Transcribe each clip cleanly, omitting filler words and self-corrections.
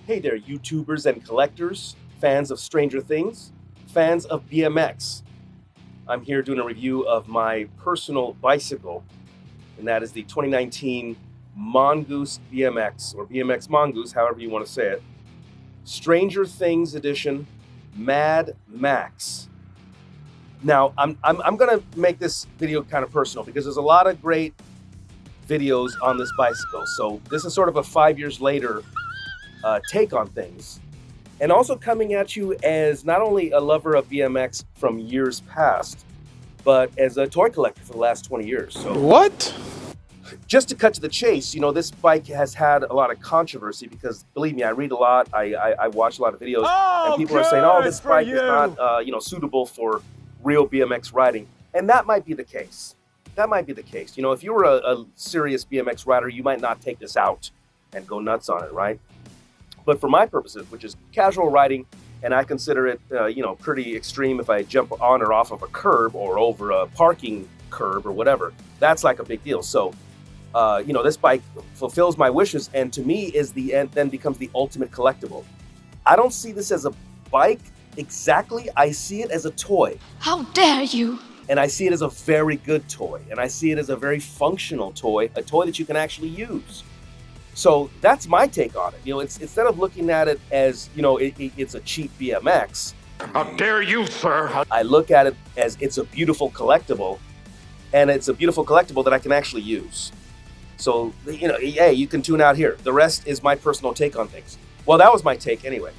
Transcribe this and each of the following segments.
Hey there, YouTubers and collectors, fans of Stranger Things, fans of BMX. I'm here doing a review of my personal bicycle, and that is the 2019 Mongoose BMX, or BMX Mongoose, however you want to say it. Stranger Things edition, Mad Max. Now, I'm going to make this video kind of personal because there's a lot of great videos on this bicycle. So this is sort of a 5 years later take on things, and also coming at you as not only a lover of BMX from years past, but as a toy collector for the last 20 years. So what? Just to cut to the chase, this bike has had a lot of controversy because, believe me, I read a lot, I watch a lot of videos, and people are saying, "Oh, this bike is not, suitable for real BMX riding," and that might be the case. That might be the case. If you were a serious BMX rider, you might not take this out and go nuts on it, right? But for my purposes, which is casual riding, and I consider it, pretty extreme if I jump on or off of a curb or over a parking curb or whatever, that's like a big deal. So, this bike fulfills my wishes, and to me then becomes the ultimate collectible. I don't see this as a bike exactly. I see it as a toy. How dare you! And I see it as a very good toy, and I see it as a very functional toy, a toy that you can actually use. So that's my take on it. It's instead of looking at it as, it's a cheap BMX. How dare you, sir? I look at it as it's a beautiful collectible, and it's a beautiful collectible that I can actually use. So, hey, you can tune out here. The rest is my personal take on things. Well, that was my take anyway.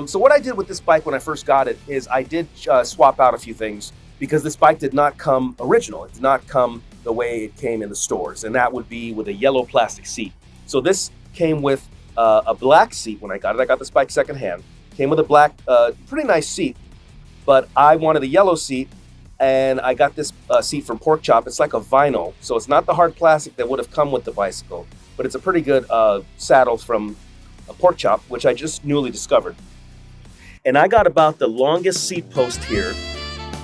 So what I did with this bike when I first got it is I did swap out a few things because this bike did not come original. It did not come the way it came in the stores, and that would be with a yellow plastic seat. So this came with a black seat when I got it. I got this bike secondhand. Came with a black, pretty nice seat, but I wanted a yellow seat, and I got this seat from Pork Chop. It's like a vinyl, so it's not the hard plastic that would have come with the bicycle, but it's a pretty good saddle from a Pork Chop, which I just newly discovered. And I got about the longest seat post here,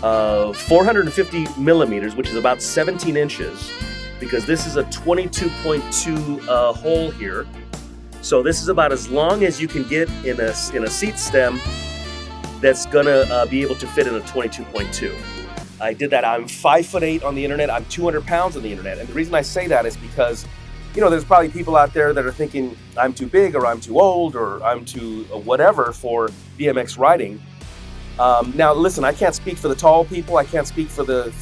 450 millimeters, which is about 17 inches. Because this is a 22.2 hole here. So this is about as long as you can get in a seat stem that's gonna be able to fit in a 22.2. I did that. I'm 5'8" on the internet. I'm 200 pounds on the internet. And the reason I say that is because, there's probably people out there that are thinking I'm too big or I'm too old or I'm too whatever for BMX riding. Now, listen, I can't speak for the tall people. I can't speak for the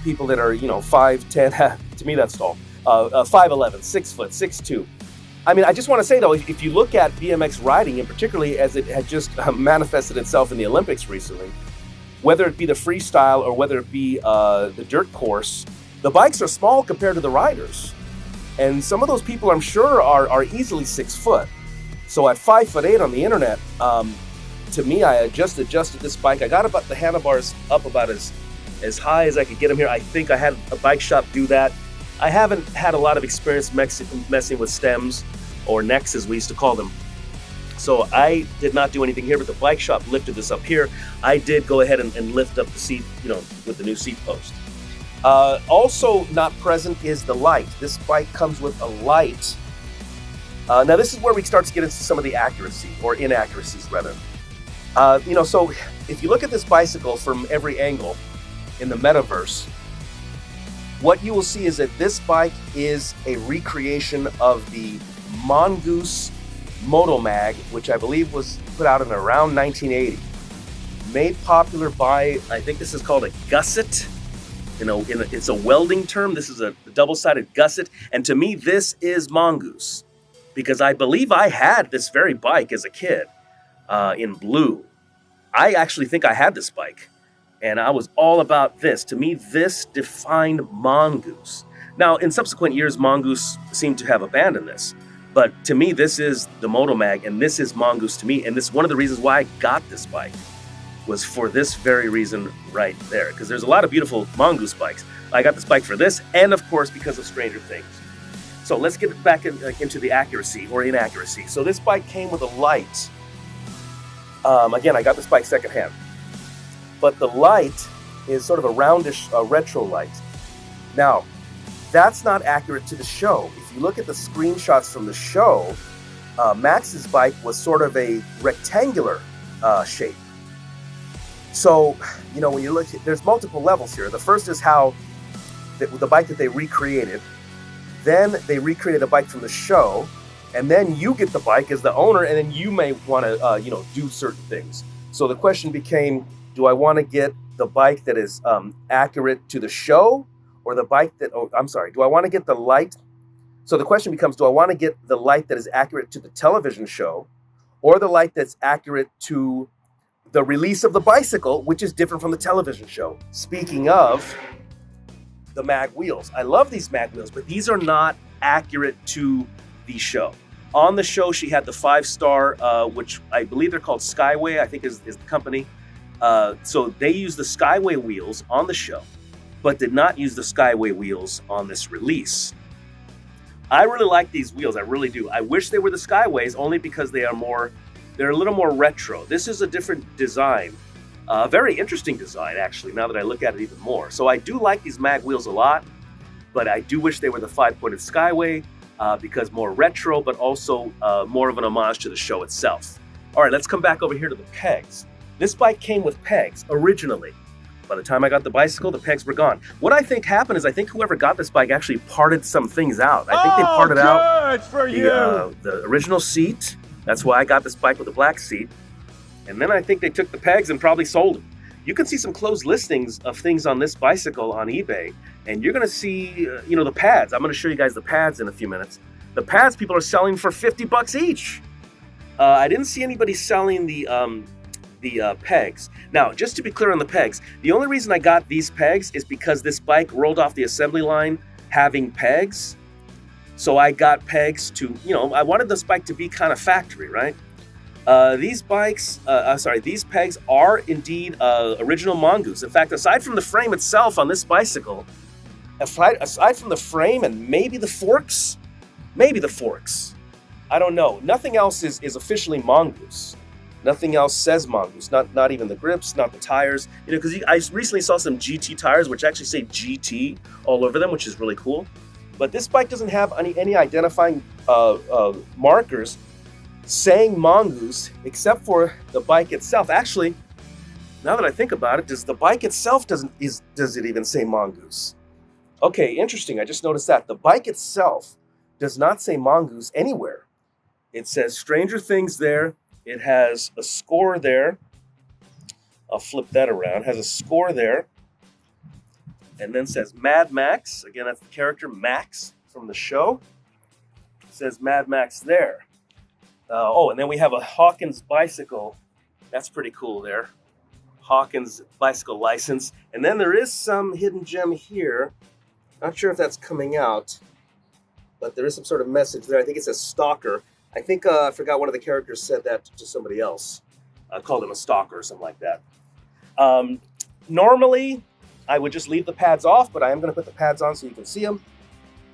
people that are, 5'10". To me, that's tall. 5'11", 6 foot, 6'2". I mean, I just want to say, though, if you look at BMX riding, and particularly as it had just manifested itself in the Olympics recently, whether it be the freestyle or whether it be the dirt course, the bikes are small compared to the riders. And some of those people, I'm sure, are easily 6 foot. So at 5'8" on the internet, to me, I just adjusted this bike. I got about the handlebars up about as high as I could get them here. I think I had a bike shop do that. I haven't had a lot of experience messing with stems or necks, as we used to call them. So I did not do anything here, but the bike shop lifted this up here. I did go ahead and lift up the seat, with the new seat post. Also not present is the light. This bike comes with a light. Now this is where we start to get into some of the accuracy, or inaccuracies rather. So if you look at this bicycle from every angle in the metaverse, what you will see is that this bike is a recreation of the Mongoose Moto Mag, which I believe was put out in around 1980. Made popular by, I think this is called a gusset. It's a welding term. This is a double-sided gusset. And to me, this is Mongoose, because I believe I had this very bike as a kid. In blue. I actually think I had this bike, and I was all about this. To me, this defined Mongoose. Now, in subsequent years, Mongoose seemed to have abandoned this, but to me, this is the Moto Mag, and this is Mongoose to me, and this is one of the reasons why I got this bike, was for this very reason right there, because there's a lot of beautiful Mongoose bikes. I got this bike for this, and of course, because of Stranger Things. So let's get back into the accuracy or inaccuracy. So this bike came with a light. Again, I got this bike secondhand, but the light is sort of a roundish retro light. Now, that's not accurate to the show. If you look at the screenshots from the show, Max's bike was sort of a rectangular shape. So, when you look, there's multiple levels here. The first is how the bike that they recreated. Then they recreated a bike from the show, and then you get the bike as the owner, and then you may want to, do certain things. So the question became, do I want to get the bike that is accurate to the show, or the bike that? Oh, I'm sorry. Do I want to get the light? So the question becomes, do I want to get the light that is accurate to the television show, or the light that's accurate to the release of the bicycle, which is different from the television show? Speaking of the mag wheels, I love these mag wheels, but these are not accurate to the show. On the show, she had the 5-star, which I believe they're called Skyway, I think is the company. So they used the Skyway wheels on the show, but did not use the Skyway wheels on this release. I really like these wheels, I really do. I wish they were the Skyways, only because they're a little more retro. This is a different design, a very interesting design, actually, now that I look at it even more. So I do like these mag wheels a lot, but I do wish they were the 5-pointed Skyway, because more retro, but also more of an homage to the show itself. All right, let's come back over here to the pegs. This bike came with pegs originally. By the time I got the bicycle, the pegs were gone. What I think happened is I think whoever got this bike actually parted some things out. I think they parted out the original seat. That's why I got this bike with a black seat. And then I think they took the pegs and probably sold them. You can see some closed listings of things on this bicycle on eBay, and you're going to see, the pads. I'm going to show you guys the pads in a few minutes. The pads people are selling for $50 each. I didn't see anybody selling the pegs. Now, just to be clear on the pegs, the only reason I got these pegs is because this bike rolled off the assembly line having pegs. So I got pegs to, I wanted this bike to be kind of factory, right? These pegs are indeed original Mongoose. In fact, aside from the frame itself on this bicycle, aside from the frame and maybe the forks, I don't know. Nothing else is officially Mongoose. Nothing else says Mongoose. Not even the grips, not the tires. Because I recently saw some GT tires, which actually say GT all over them, which is really cool. But this bike doesn't have any identifying markers saying Mongoose, except for the bike itself. Actually, now that I think about it, does the bike itself does it even say Mongoose? Okay, interesting. I just noticed that the bike itself does not say Mongoose anywhere. It says Stranger Things there. It has a score there. I'll flip that around. It has a score there. And then says Mad Max. Again, that's the character Max from the show. It says Mad Max there. And then we have a Hawkins bicycle. That's pretty cool there. Hawkins bicycle license. And then there is some hidden gem here. Not sure if that's coming out, but there is some sort of message there. I think it says stalker. I think I forgot one of the characters said that to somebody else. I called him a stalker or something like that. Normally, I would just leave the pads off, but I am going to put the pads on so you can see them.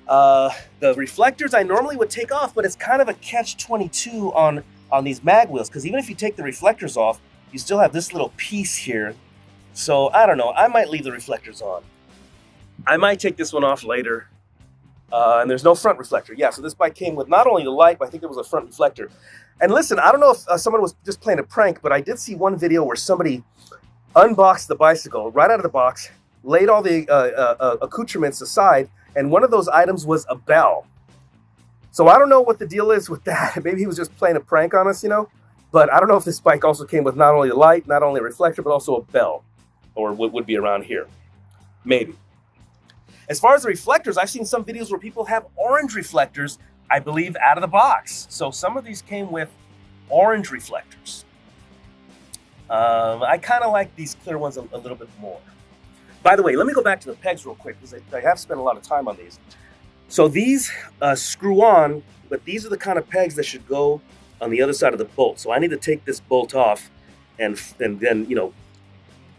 The reflectors I normally would take off, but it's kind of a catch-22 on these mag wheels, because even if you take the reflectors off, you still have this little piece here. So I don't know. I might leave the reflectors on. I might take this one off later. And there's no front reflector. Yeah, so this bike came with not only the light, but I think there was a front reflector. And listen, I don't know if someone was just playing a prank, but I did see one video where somebody unboxed the bicycle right out of the box, laid all the accoutrements aside, and one of those items was a bell. So I don't know what the deal is with that. Maybe he was just playing a prank on us, But I don't know if this bike also came with not only the light, not only a reflector, but also a bell. Or what would be around here. Maybe. As far as the reflectors, I've seen some videos where people have orange reflectors, I believe, out of the box. So some of these came with orange reflectors. I kind of like these clear ones a little bit more. By the way, let me go back to the pegs real quick, because I have spent a lot of time on these. So these screw on, but these are the kind of pegs that should go on the other side of the bolt. So I need to take this bolt off and then,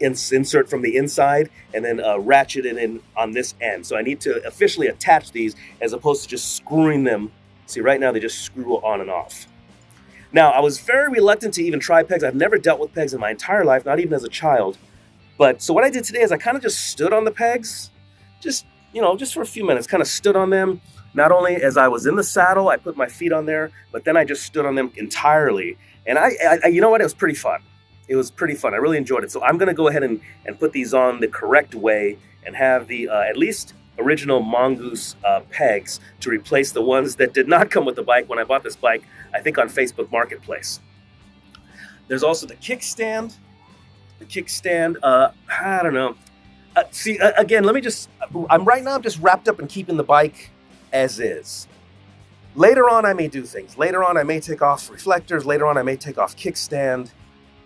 insert from the inside and then ratchet it in on this end. So I need to officially attach these as opposed to just screwing them. See, right now they just screw on and off. Now, I was very reluctant to even try pegs. I've never dealt with pegs in my entire life, not even as a child. But so what I did today is I kind of just stood on the pegs, just for a few minutes, kind of stood on them, Not only as I was in the saddle, I put my feet on there, but then I just stood on them entirely. And you know what? It was pretty fun. It was pretty fun. I really enjoyed it. So I'm going to go ahead and put these on the correct way and have the at least original Mongoose pegs to replace the ones that did not come with the bike when I bought this bike, I think on Facebook Marketplace. There's also the kickstand. The kickstand, I don't know. Again, let me just, right now I'm just wrapped up in keeping the bike as is. Later on, I may do things. Later on, I may take off reflectors. Later on, I may take off kickstand.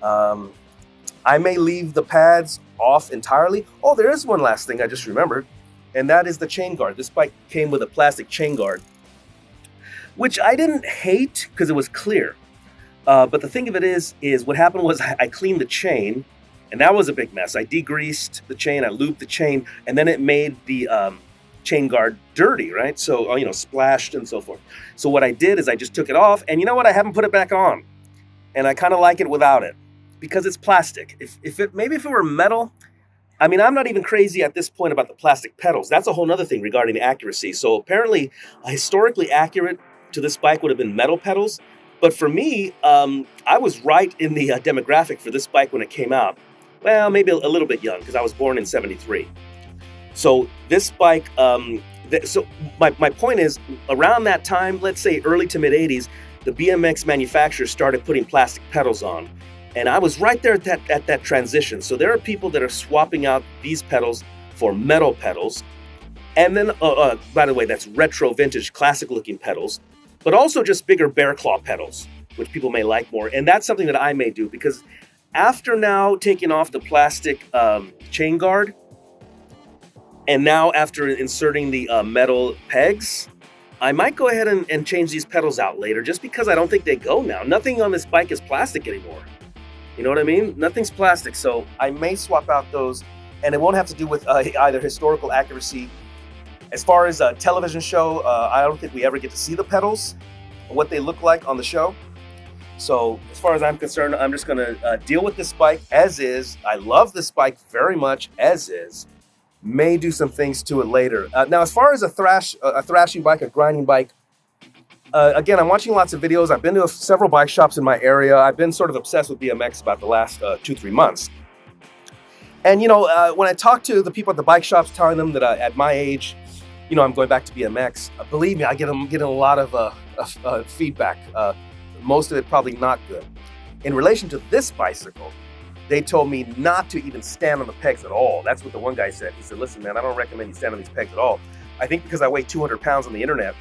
I may leave the pads off entirely. Oh, there is one last thing I just remembered, and that is the chain guard. This bike came with a plastic chain guard, which I didn't hate because it was clear. But the thing of it is what happened was I cleaned the chain, and that was a big mess. I degreased the chain, I lubed the chain, and then it made the chain guard dirty, right? So, splashed and so forth. So what I did is I just took it off, and you know what? I haven't put it back on. And I kind of like it without it because it's plastic. If it were metal, I mean, I'm not even crazy at this point about the plastic pedals. That's a whole other thing regarding the accuracy. So apparently, historically accurate to this bike would have been metal pedals. But for me, I was right in the demographic for this bike when it came out. Well, maybe a little bit young because I was born in '73. So this bike, so my point is, around that time, let's say early to mid '80s, the BMX manufacturers started putting plastic pedals on. And I was right there at that transition. So there are people that are swapping out these pedals for metal pedals. And then, by the way, that's retro, vintage, classic looking pedals, but also just bigger bear claw pedals, which people may like more. And that's something that I may do because after now taking off the plastic chain guard, and now after inserting the metal pegs, I might go ahead and change these pedals out later just because I don't think they go now. Nothing on this bike is plastic anymore. You know what I mean? Nothing's plastic, so I may swap out those, and it won't have to do with either historical accuracy. As far as a television show, I don't think we ever get to see the pedals, what they look like on the show. So as far as I'm concerned, I'm just going to deal with this bike as is. I love this bike very much as is. May do some things to it later. Now, as far as a thrashing bike, a grinding bike, again, I'm watching lots of videos. I've been to several bike shops in my area. I've been sort of obsessed with BMX about the last 2-3 months. And, when I talk to the people at the bike shops telling them that at my age, I'm going back to BMX, believe me, I get a lot of feedback. Most of it probably not good. In relation to this bicycle, they told me not to even stand on the pegs at all. That's what the one guy said. He said, listen, man, I don't recommend you stand on these pegs at all. I think because I weigh 200 pounds on the internet,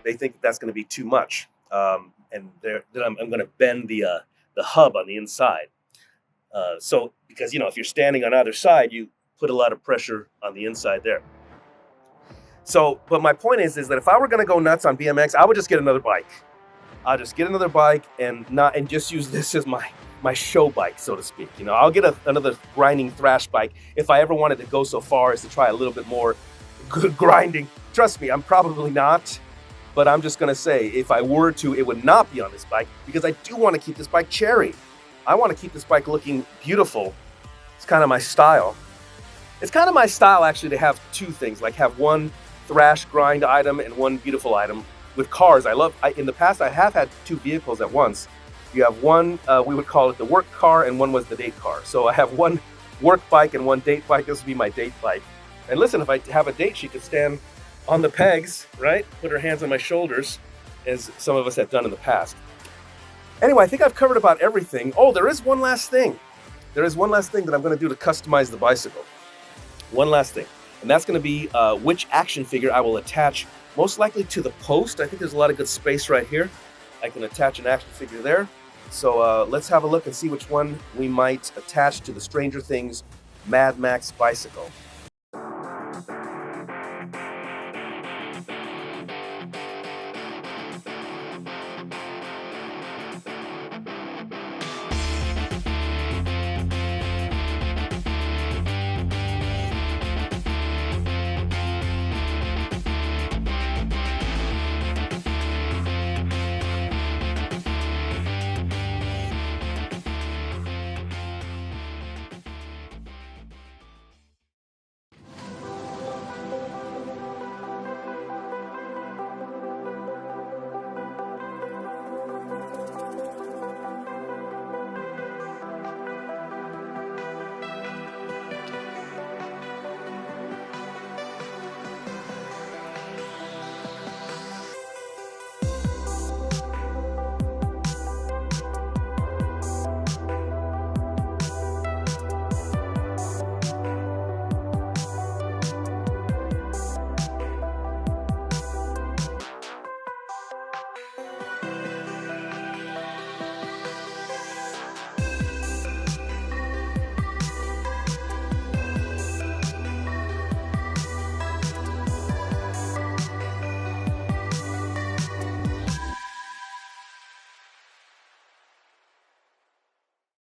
they think that's going to be too much. And then I'm going to bend the hub on the inside. So because, if you're standing on either side, you put a lot of pressure on the inside there. So, but my point is that if I were going to go nuts on BMX, I would just get another bike. I'll just get another bike and just use this as my show bike, so to speak. I'll get another grinding thrash bike if I ever wanted to go so far as to try a little bit more good grinding. Trust me, I'm probably not, but I'm just gonna say if I were to, it would not be on this bike because I do want to keep this bike cherry. I want to keep this bike looking beautiful. It's kind of my style. It's kind of my style actually to have two things, like have one thrash grind item and one beautiful item. With cars, in the past I have had two vehicles at once. You have one, we would call it the work car, and one was the date car. So I have one work bike and one date bike. This would be my date bike. And listen, if I have a date, she could stand on the pegs, right? Put her hands on my shoulders, as some of us have done in the past. Anyway, I think I've covered about everything. Oh, there is one last thing. There is one last thing that I'm going to do to customize the bicycle. One last thing. And that's going to be which action figure I will attach most likely to the post. I think there's a lot of good space right here. I can attach an action figure there. So let's have a look and see which one we might attach to the Stranger Things Mad Max bicycle.